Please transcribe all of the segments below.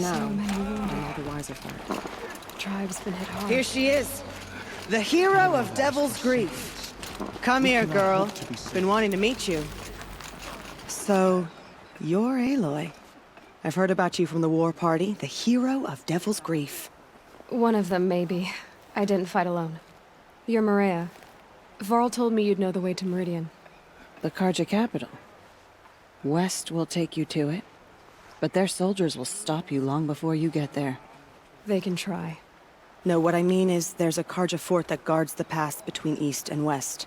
now. So many wounded. I'm all the wiser for it. Tribe's been hit hard. Here she is, the hero of Devil's Grief. Come here, girl. Been wanting to meet you. So, you're Aloy. I've heard about you from the war party, the hero of Devil's Grief. One of them, maybe. I didn't fight alone. You're Maria. Varl told me you'd know the way to Meridian. The Karja capital. West will take you to it, but their soldiers will stop you long before you get there. They can try. No, what I mean is there's a Karja fort that guards the pass between east and west.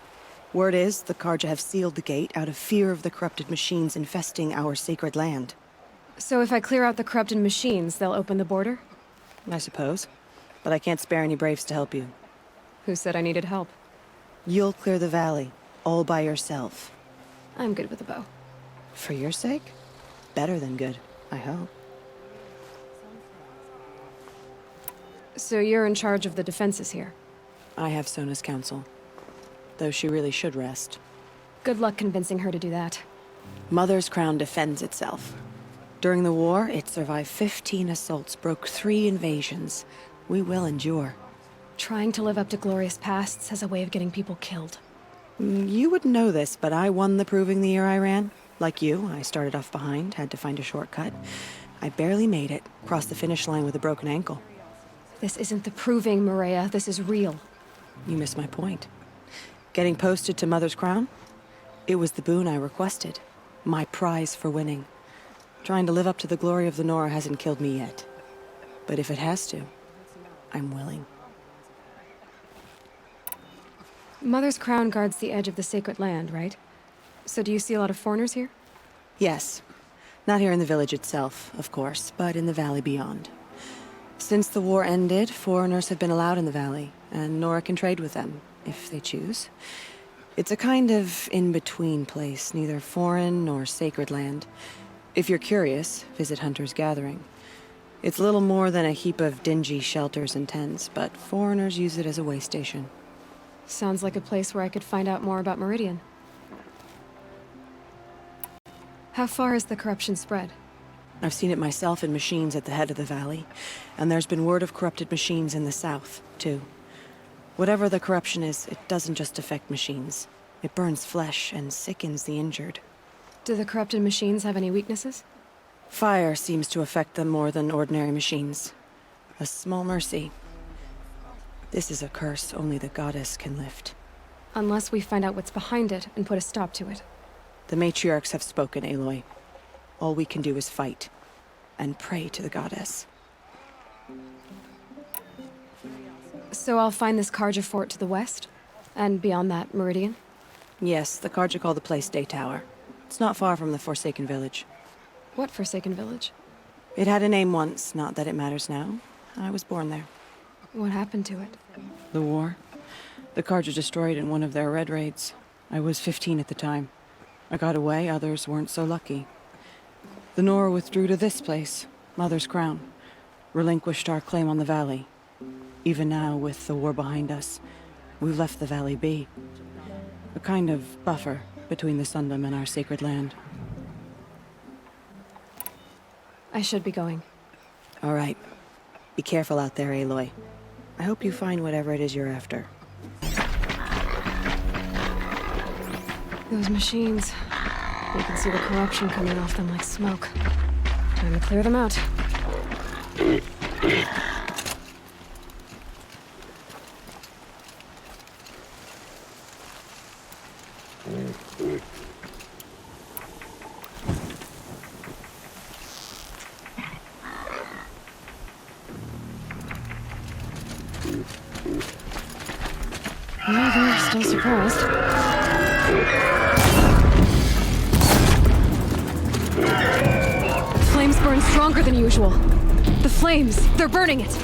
Word is, the Karja have sealed the gate out of fear of the corrupted machines infesting our sacred land. So if I clear out the corrupted machines, they'll open the border? I suppose. But I can't spare any braves to help you. Who said I needed help? You'll clear the valley, all by yourself. I'm good with a bow. For your sake? Better than good, I hope. So you're in charge of the defenses here? I have Sona's counsel. Though she really should rest. Good luck convincing her to do that. Mother's crown defends itself. During the war, it survived 15 assaults, broke 3 invasions. We will endure. Trying to live up to glorious pasts has a way of getting people killed. You wouldn't know this, but I won the proving the year I ran. Like you, I started off behind, had to find a shortcut. I barely made it, crossed the finish line with a broken ankle. This isn't the proving, Maria. This is real. You missed my point. Getting posted to Mother's crown? It was the boon I requested. My prize for winning. Trying to live up to the glory of the Nora hasn't killed me yet. But if it has to, I'm willing. Mother's crown guards the edge of the sacred land, right? So do you see a lot of foreigners here? Yes. Not here in the village itself, of course, but in the valley beyond. Since the war ended, foreigners have been allowed in the valley, and Nora can trade with them, if they choose. It's a kind of in-between place, neither foreign nor sacred land. If you're curious, visit Hunter's Gathering. It's little more than a heap of dingy shelters and tents, but foreigners use it as a way station. Sounds like a place where I could find out more about Meridian. How far has the corruption spread? I've seen it myself in machines at the head of the valley, and there's been word of corrupted machines in the south, too. Whatever the corruption is, it doesn't just affect machines. It burns flesh and sickens the injured. Do the corrupted machines have any weaknesses? Fire seems to affect them more than ordinary machines. A small mercy. This is a curse only the goddess can lift. Unless we find out what's behind it and put a stop to it. The matriarchs have spoken, Aloy. All we can do is fight, and pray to the goddess. So I'll find this Karja fort to the west? And beyond that, Meridian? Yes, the Karja call the place Day Tower. It's not far from the Forsaken Village. What Forsaken Village? It had a name once, not that it matters now. I was born there. What happened to it? The war. The Karja destroyed in one of their red raids. I was 15 at the time. I got away, others weren't so lucky. The Nora withdrew to this place, Mother's Crown. Relinquished our claim on the valley. Even now, with the war behind us, we've left the valley be. A kind of buffer between the Sundom and our sacred land. I should be going. All right. Be careful out there, Aloy. I hope you find whatever it is you're after. Those machines. You can see the corruption coming off them like smoke. Time to clear them out. Well, they're still surprised. The flames burn stronger than usual. The flames, they're burning it.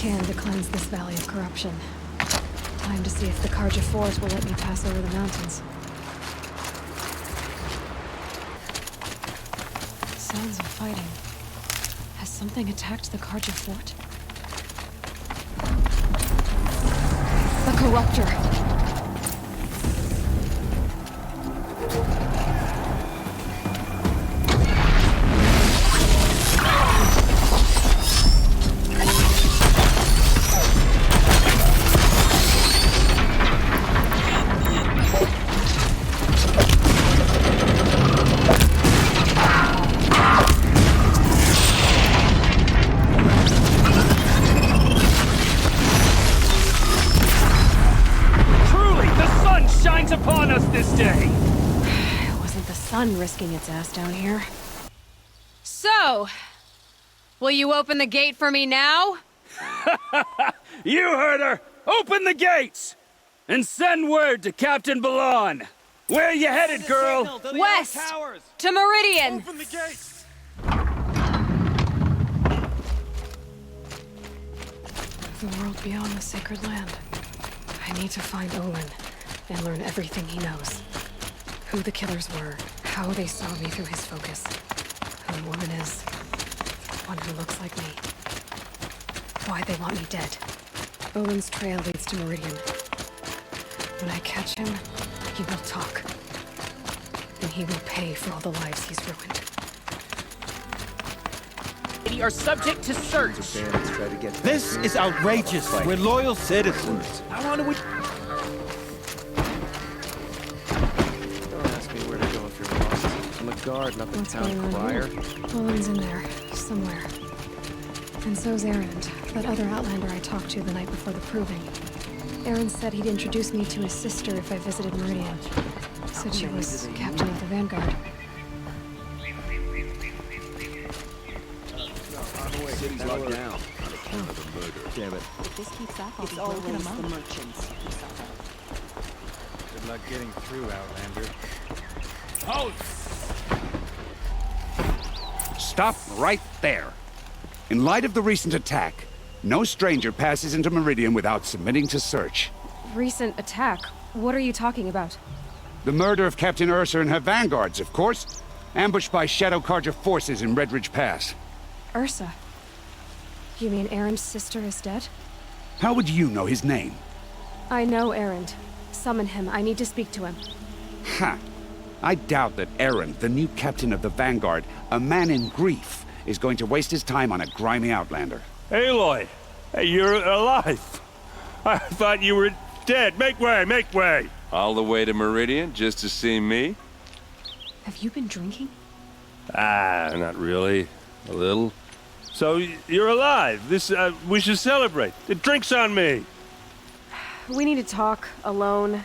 can to cleanse this valley of corruption. Time to see if the Karja Force will let me pass over the mountains. Sounds of fighting. Has something attacked the Karja fort? The Corruptor! Risking its ass down here. So, will you open the gate for me now? You heard her! Open the gates! And send word to Captain Ballon! Where are you headed, girl? West! To Meridian! Open the gates! The world beyond the sacred land. I need to find Olin and learn everything he knows. Who the killers were, how they saw me through his focus, who the woman is, one who looks like me, why they want me dead. Olin's trail leads to Meridian. When I catch him, he will talk. And he will pay for all the lives he's ruined. We are subject to search. This is outrageous. We're loyal citizens. How long do we... Guard, not the What's town going on crier. here? Olin's in there, somewhere. And so's Erend, that other Outlander I talked to the night before the proving. Erend said he'd introduce me to his sister if I visited Meridian. Said she was captain of the Vanguard. City's locked down on account of the murder. Damn it. If this keeps up, I'll be broken among the merchants. Good luck getting through, Outlander. Halt! Stop right there. In light of the recent attack, no stranger passes into Meridian without submitting to search. Recent attack? What are you talking about? The murder of Captain Ursa and her vanguards, of course. Ambushed by Shadow Karja forces in Redridge Pass. Ursa? You mean Erend's sister is dead? How would you know his name? I know Erend. Summon him. I need to speak to him. Ha! I doubt that Erend, the new captain of the Vanguard, a man in grief, is going to waste his time on a grimy outlander. Aloy! Hey, you're alive! I thought you were dead. Make way, make way! All the way to Meridian just to see me? Have you been drinking? Ah, not really. A little. So, you're alive. We should celebrate. The drink's on me! We need to talk, alone,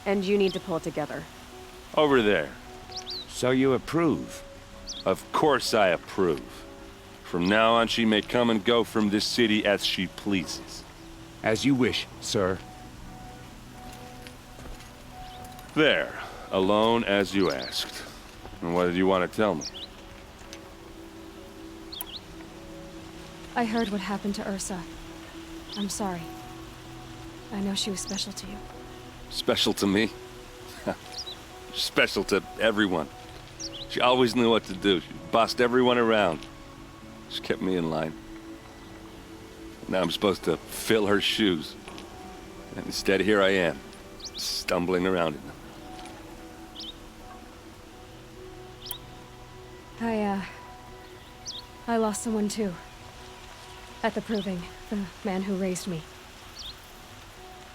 and you need to pull it together. Over there. So you approve? Of course I approve. From now on, she may come and go from this city as she pleases. As you wish, sir. There. Alone as you asked. And what did you want to tell me? I heard what happened to Ursa. I'm sorry. I know she was special to you. Special to me? Special to everyone. She always knew what to do. She bossed everyone around. She kept me in line. Now I'm supposed to fill her shoes. And instead, here I am, stumbling around in them. I lost someone too. At the proving, the man who raised me.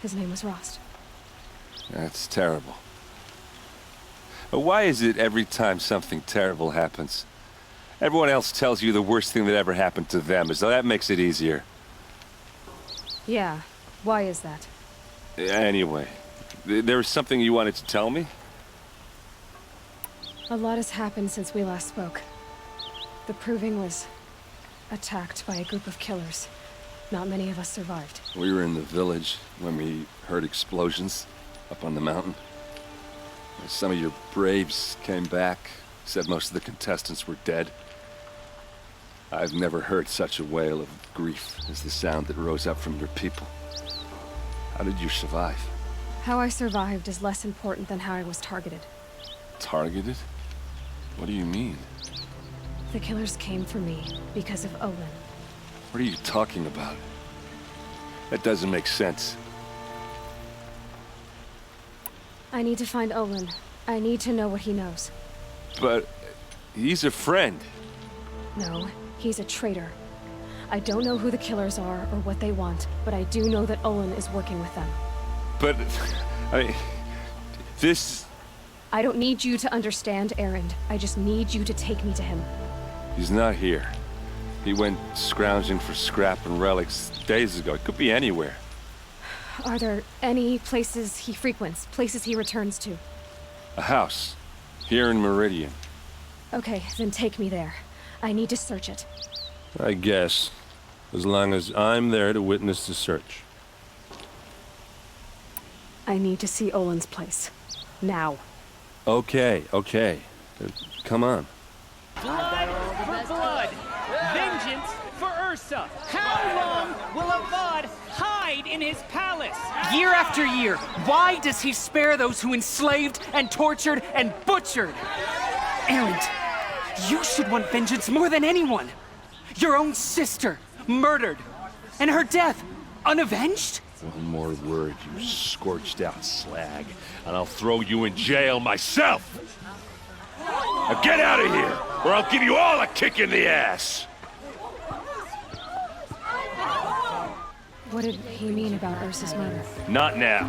His name was Rost. That's terrible. But why is it every time something terrible happens, everyone else tells you the worst thing that ever happened to them, as though that makes it easier? Yeah, why is that? Anyway, there was something you wanted to tell me? A lot has happened since we last spoke. The proving was attacked by a group of killers. Not many of us survived. We were in the village when we heard explosions up on the mountain. Some of your braves came back, said most of the contestants were dead. I've never heard such a wail of grief as the sound that rose up from your people. How did you survive? How I survived is less important than how I was targeted. Targeted? What do you mean? The killers came for me because of Owen. What are you talking about? That doesn't make sense. I need to find Owen. I need to know what he knows. But he's a friend. No, he's a traitor. I don't know who the killers are or what they want, but I do know that Owen is working with them. But, this... I don't need you to understand, Erend. I just need you to take me to him. He's not here. He went scrounging for scrap and relics days ago. It could be anywhere. Are there any places he frequents, places he returns to? A house. Here in Meridian. Okay, then take me there. I need to search it. I guess. As long as I'm there to witness the search. I need to see Owen's place. Now. Okay. Come on. Blood for blood. Vengeance for Ursa. How long will Avad hide in his palace? Year after year, why does he spare those who enslaved and tortured and butchered? Erend, you should want vengeance more than anyone. Your own sister, murdered. And her death, unavenged? One more word, you scorched out slag, and I'll throw you in jail myself! Now get out of here, or I'll give you all a kick in the ass! What did he mean about Ursa's murder? Not now.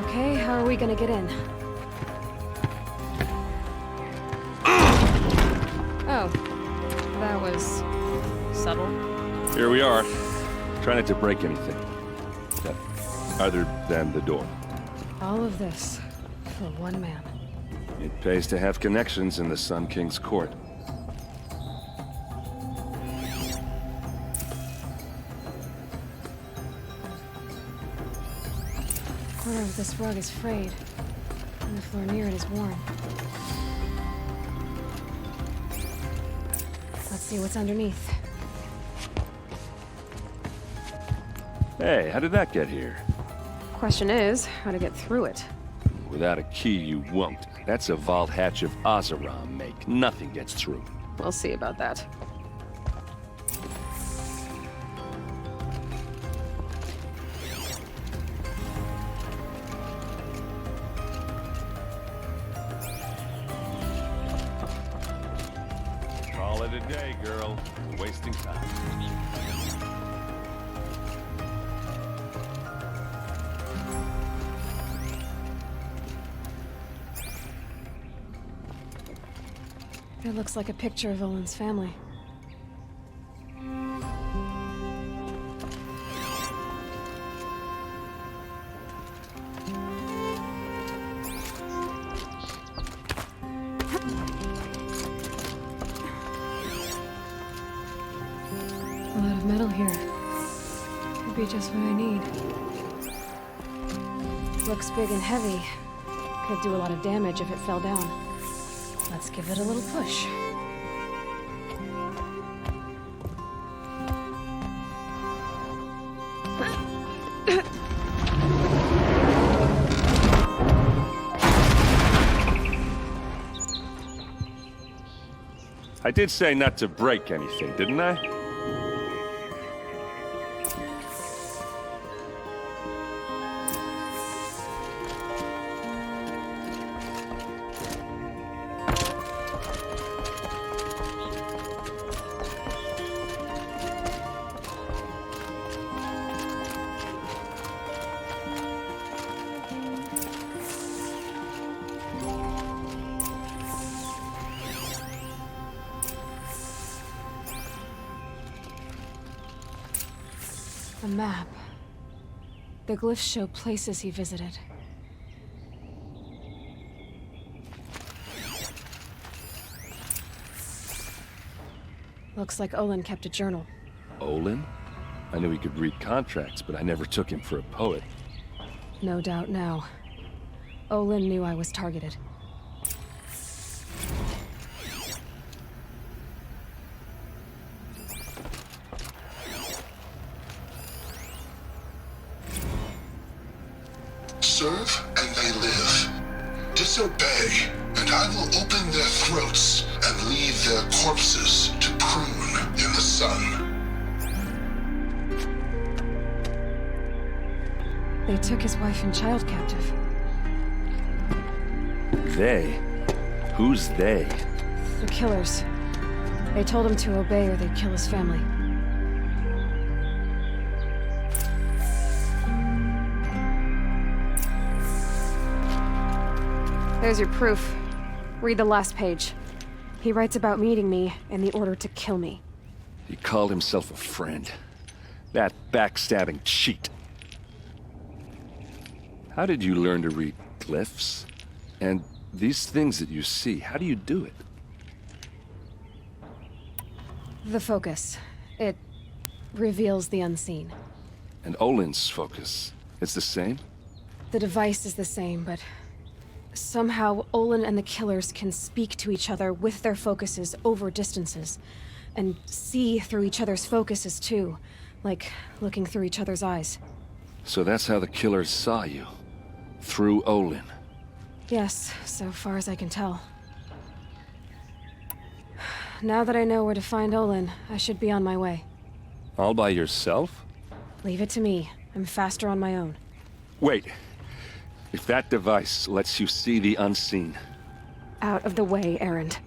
Okay, how are we gonna get in? Oh, that was subtle. Here we are. Try not to break anything. Other than the door. All of this for one man. It pays to have connections in the Sun King's court. The corner of this rug is frayed, and the floor near it is worn. Let's see what's underneath. Hey, how did that get here? Question is, how to get through it. Without a key, you won't. That's a vault hatch of Oseram make. Nothing gets through. We'll see about that. Call it a day, girl. You're wasting time. It looks like a picture of Owen's family. A lot of metal here. Could be just what I need. Looks big and heavy. Could do a lot of damage if it fell down. Let's give it a little push. I did say not to break anything, didn't I? A map. The glyphs show places he visited. Looks like Olin kept a journal. Olin? I knew he could read contracts, but I never took him for a poet. No doubt now. Olin knew I was targeted. Serve and they live. Disobey, and I will open their throats and leave their corpses to prune in the sun. They took his wife and child captive. They? Who's they? The killers. They told him to obey or they'd kill his family. There's your proof. Read the last page. He writes about meeting me and the order to kill me. He called himself a friend. That backstabbing cheat. How did you learn to read glyphs? And these things that you see, how do you do it? The focus. It reveals the unseen. And Olin's focus, it's the same? The device is the same, but somehow Olin and the killers can speak to each other with their focuses over distances. And see through each other's focuses too. Like looking through each other's eyes. So that's how the killers saw you. Through Olin. Yes, so far as I can tell. Now that I know where to find Olin, I should be on my way. All by yourself? Leave it to me. I'm faster on my own. Wait. If that device lets you see the unseen... Out of the way, Erend.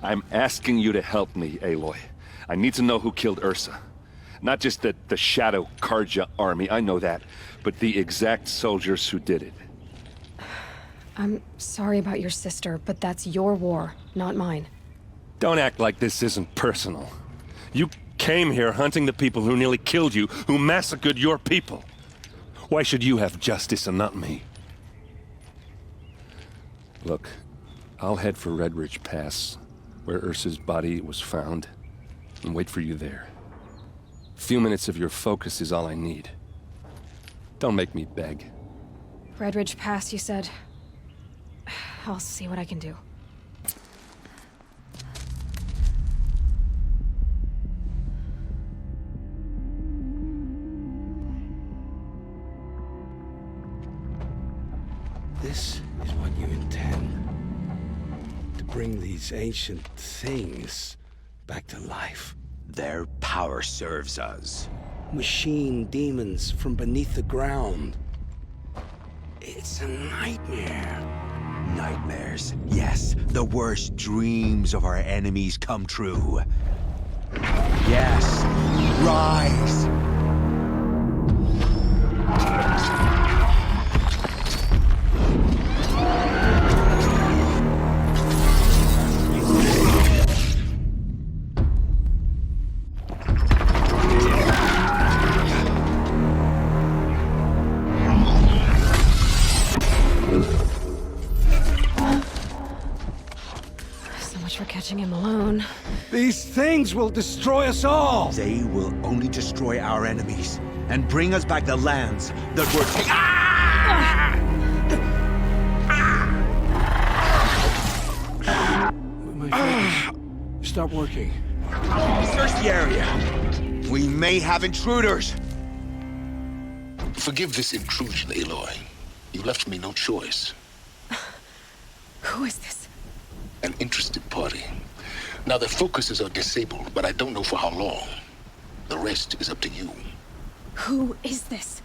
I'm asking you to help me, Aloy. I need to know who killed Ursa. Not just the Shadow Karja army, I know that, but the exact soldiers who did it. I'm sorry about your sister, but that's your war, not mine. Don't act like this isn't personal. You came here hunting the people who nearly killed you, who massacred your people. Why should you have justice and not me? Look, I'll head for Red Ridge Pass, where Ursa's body was found, and wait for you there. A few minutes of your focus is all I need. Don't make me beg. Red Ridge Pass, you said? I'll see what I can do. This is what you intend. To bring these ancient things back to life. Their power serves us. Machine demons from beneath the ground. It's a nightmare. Nightmares. Yes, the worst dreams of our enemies come true. Yes, rise! Catching him alone. These things will destroy us all! They will only destroy our enemies and bring us back the lands that were taken. Ah! My focus stopped working. Search the area. We may have intruders. Forgive this intrusion, Aloy. You left me no choice. Who is this? An interested party. Now their focuses are disabled, but I don't know for how long. The rest is up to you. Who is this?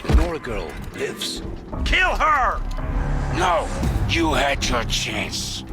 The Nora girl lives. Kill her! No, you had your chance.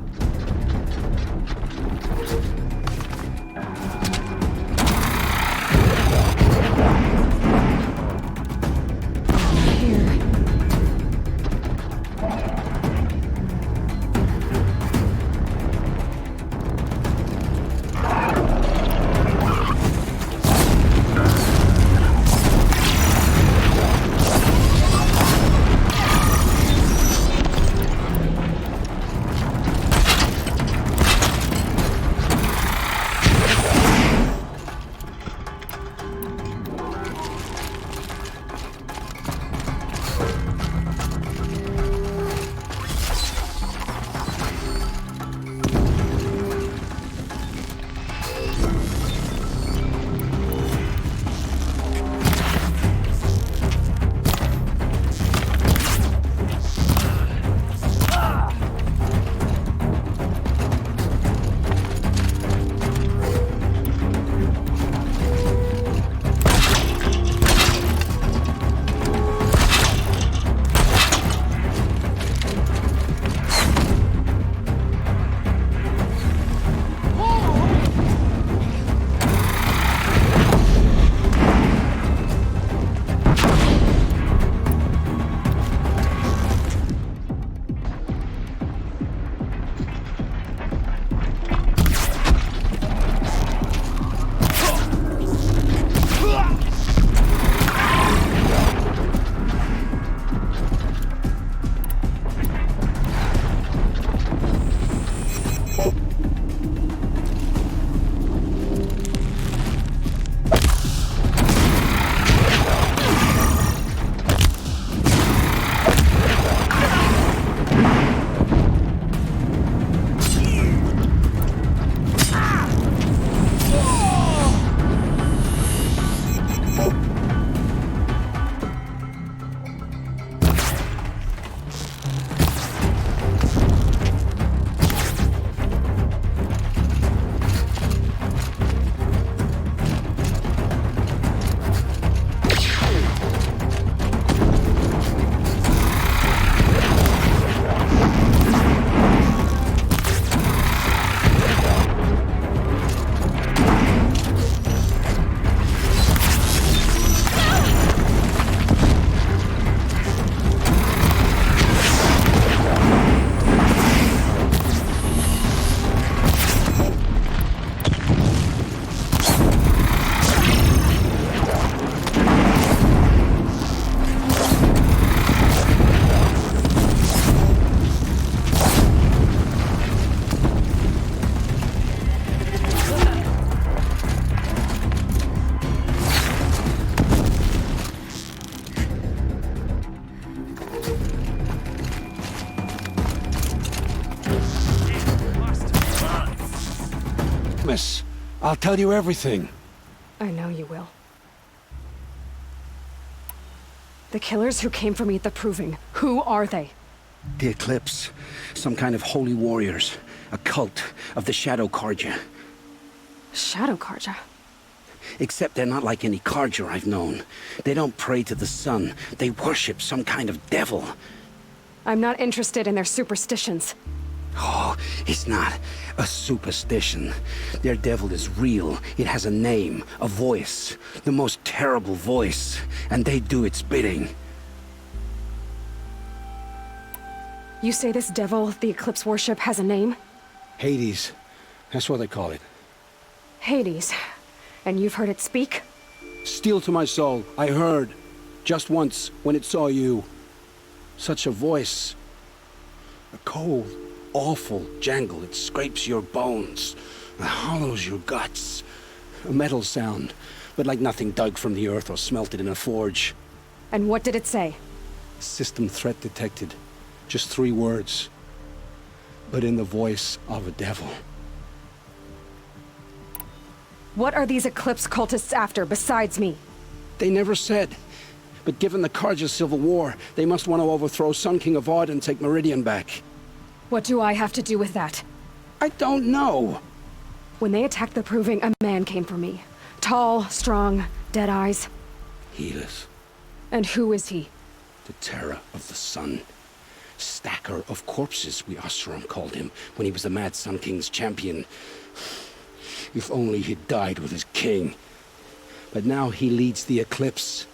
I'll tell you everything. I know you will. The killers who came for me at the Proving, who are they? The Eclipse. Some kind of holy warriors. A cult of the Shadow Carja. Shadow Carja? Except they're not like any Carja I've known. They don't pray to the sun. They worship some kind of devil. I'm not interested in their superstitions. Oh, it's not a superstition. Their devil is real. It has a name, a voice. The most terrible voice. And they do its bidding. You say this devil the Eclipse worship has a name? Hades. That's what they call it. Hades. And you've heard it speak? Steel to my soul. I heard. Just once, when it saw you. Such a voice. A cold, awful jangle. It scrapes your bones. It hollows your guts. A metal sound, but like nothing dug from the earth or smelted in a forge. And what did it say? System threat detected. Just 3 words. But in the voice of a devil. What are these Eclipse cultists after, besides me? They never said. But given the Carja civil war, they must want to overthrow Sun King Avad and take Meridian back. What do I have to do with that? I don't know. When they attacked the Proving, a man came for me. Tall, strong, dead eyes. Helis. And who is he? The terror of the sun. Stacker of corpses, we Oseram called him, when he was the Mad Sun King's champion. If only he'd died with his king. But now he leads the Eclipse.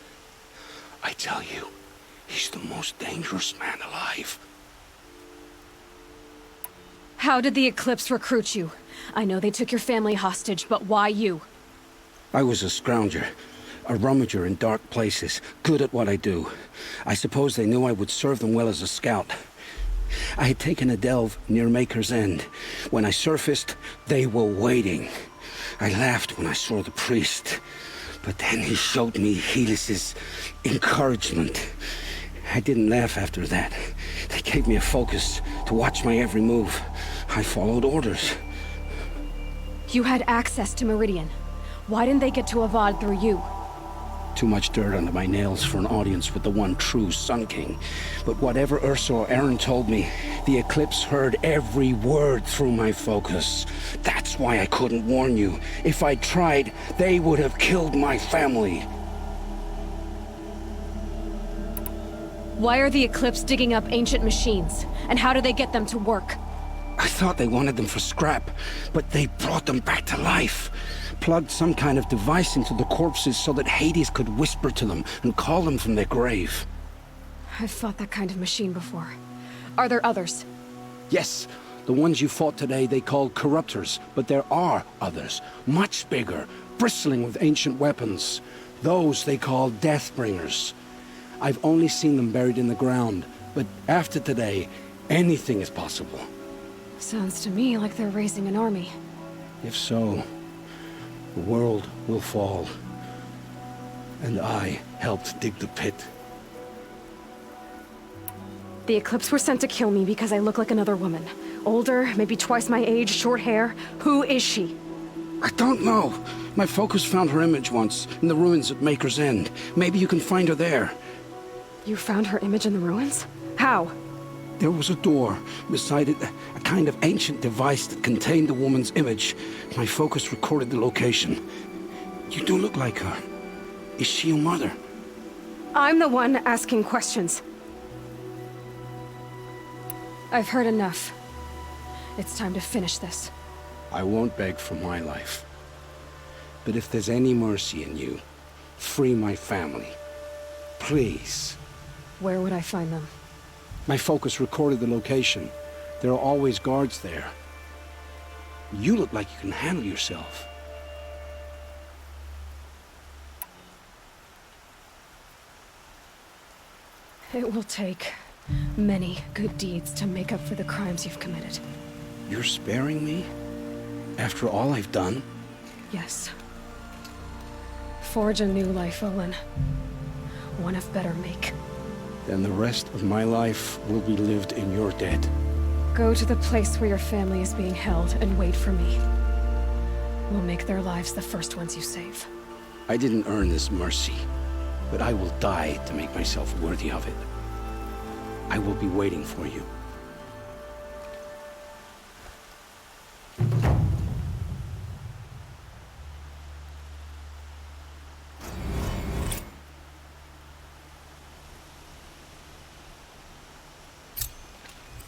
I tell you, he's the most dangerous man alive. How did the Eclipse recruit you? I know they took your family hostage, but why you? I was a scrounger. A rummager in dark places, good at what I do. I suppose they knew I would serve them well as a scout. I had taken a delve near Maker's End. When I surfaced, they were waiting. I laughed when I saw the priest. But then he showed me Helis's encouragement. I didn't laugh after that. They gave me a focus to watch my every move. I followed orders. You had access to Meridian. Why didn't they get to Avad through you? Too much dirt under my nails for an audience with the one true Sun King. But whatever Ursa or Aaron told me, the Eclipse heard every word through my focus. That's why I couldn't warn you. If I'd tried, they would have killed my family. Why are the Eclipse digging up ancient machines? And how do they get them to work? I thought they wanted them for scrap, but they brought them back to life. Plugged some kind of device into the corpses so that Hades could whisper to them and call them from their grave. I've fought that kind of machine before. Are there others? Yes, the ones you fought today they called corruptors, but there are others, much bigger, bristling with ancient weapons. Those they call Deathbringers. I've only seen them buried in the ground, but after today, anything is possible. Sounds to me like they're raising an army. If so, the world will fall. And I helped dig the pit. The Eclipse were sent to kill me because I look like another woman. Older, maybe twice my age, short hair. Who is she? I don't know. My focus found her image once, in the ruins at Maker's End. Maybe you can find her there. You found her image in the ruins? How? There was a door. Beside it, a kind of ancient device that contained the woman's image. My focus recorded the location. You do look like her. Is she your mother? I'm the one asking questions. I've heard enough. It's time to finish this. I won't beg for my life. But if there's any mercy in you, free my family. Please. Where would I find them? My focus recorded the location. There are always guards there. You look like you can handle yourself. It will take many good deeds to make up for the crimes you've committed. You're sparing me? After all I've done? Yes. Forge a new life, Owen. One of better make. Then the rest of my life will be lived in your debt. Go to the place where your family is being held and wait for me. will make their lives the first ones you save. I didn't earn this mercy, but I will die to make myself worthy of it. I will be waiting for you.